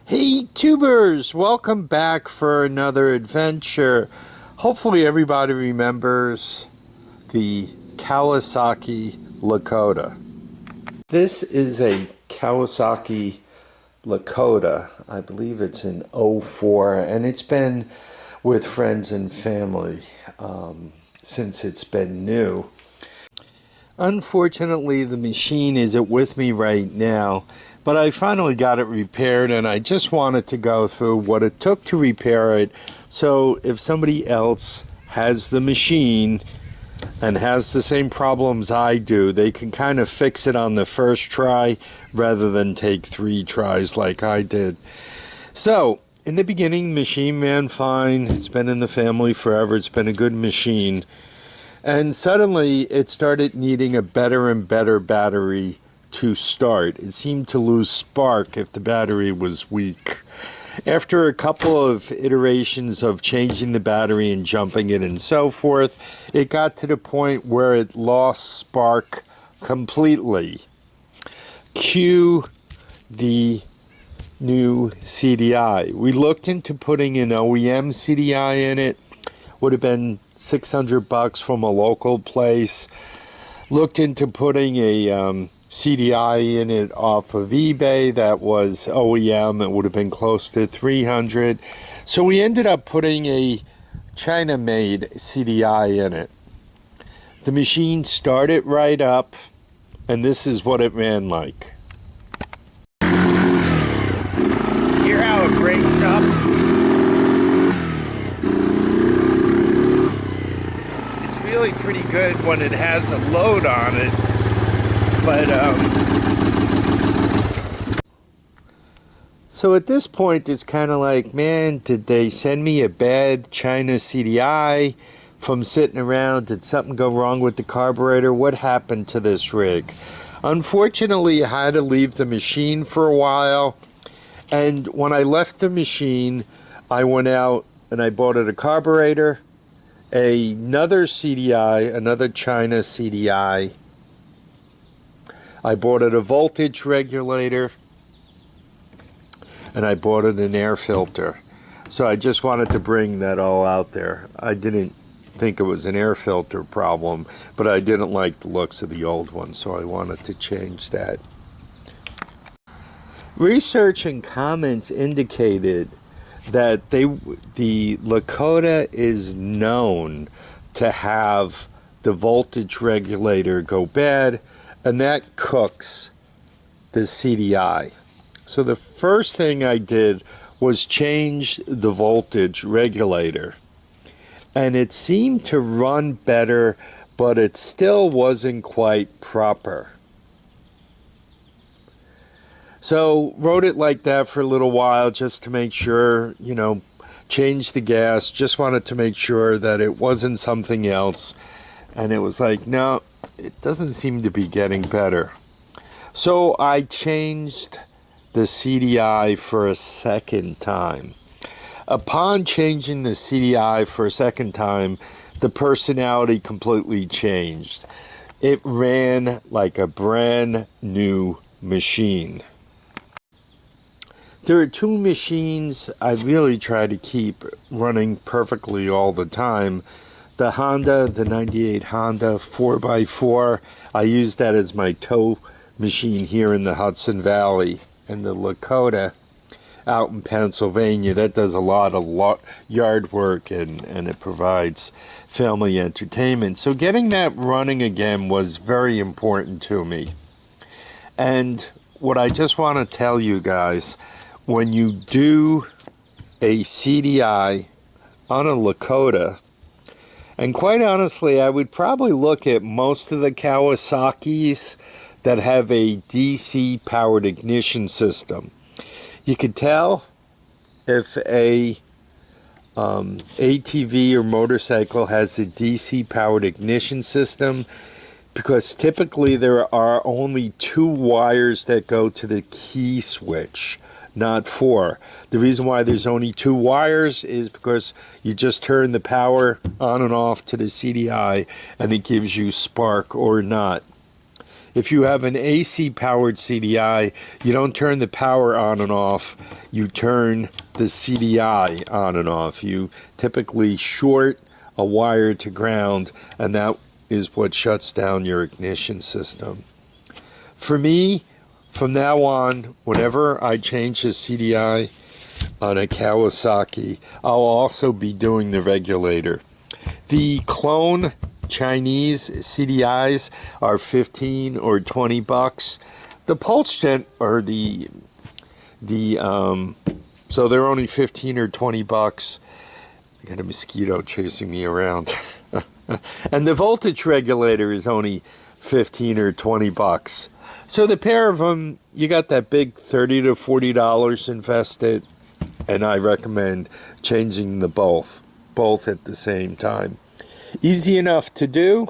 Hey tubers, welcome back for another adventure. Hopefully everybody remembers the Kawasaki Lakota. This is a Kawasaki Lakota. I believe it's an '04, and it's been with friends and family since it's been new. Unfortunately, the machine isn't with me right now, but I finally got it repaired, and I just wanted to go through what it took to repair it, so if somebody else has the machine and has the same problems I do, they can kind of fix it on the first try rather than take 3 tries like I did. So, in the beginning, the machine ran fine. It's been in the family forever. It's been a good machine. And suddenly, it started needing a better and better battery to start. It seemed to lose spark if the battery was weak. After a couple of iterations of changing the battery and jumping it and so forth, it got to the point where it lost spark completely. Cue the new CDI. We looked into putting an OEM CDI in it. Would have been $600 from a local place. Looked into putting a CDI in it off of eBay that was OEM. It would have been close to $300. So we ended up putting a China-made CDI in it. The machine started right up, and this is what it ran like. Hear how it breaks up? It's really pretty good when it has a load on it. But, so at this point, it's kind of like, man, did they send me a bad China CDI from sitting around? Did something go wrong with the carburetor? What happened to this rig? Unfortunately, I had to leave the machine for a while. And when I left the machine, I went out and I bought it a carburetor, another CDI, another China CDI. I bought it a voltage regulator, and I bought it an air filter. So I just wanted to bring that all out there. I didn't think it was an air filter problem, but I didn't like the looks of the old one, so I wanted to change that. Research and comments indicated that the Lakota is known to have the voltage regulator go bad, and that cooks the CDI. So the first thing I did was change the voltage regulator. And it seemed to run better, but it still wasn't quite proper. So wrote it like that for a little while just to make sure, change the gas. Just wanted to make sure that it wasn't something else. And it was like, no, it doesn't seem to be getting better. So I changed the CDI for a second time. Upon changing the CDI for a second time, the personality completely changed. It ran like a brand new machine. There are 2 machines I really try to keep running perfectly all the time. The Honda, the 98 Honda 4x4, I use that as my tow machine here in the Hudson Valley. And the Lakota out in Pennsylvania, that does a lot of yard work and it provides family entertainment. So getting that running again was very important to me. And what I just want to tell you guys, when you do a CDI on a Lakota, and quite honestly, I would probably look at most of the Kawasaki's that have a DC powered ignition system. You could tell if a ATV or motorcycle has a DC powered ignition system, because typically there are only 2 wires that go to the key switch, not 4. The reason why there's only 2 wires is because you just turn the power on and off to the CDI and it gives you spark or not. If you have an AC powered CDI, you don't turn the power on and off, you turn the CDI on and off. You typically short a wire to ground, and that is what shuts down your ignition system. For me, from now on, whenever I change the CDI on a Kawasaki, I'll also be doing the regulator. The clone Chinese CDIs are 15 or 20 bucks. The pulse gen, or so they're only 15 or 20 bucks. I got a mosquito chasing me around. And the voltage regulator is only 15 or 20 bucks. So the pair of them, you got that big $30 to $40 invested, and I recommend changing the both at the same time. Easy enough to do.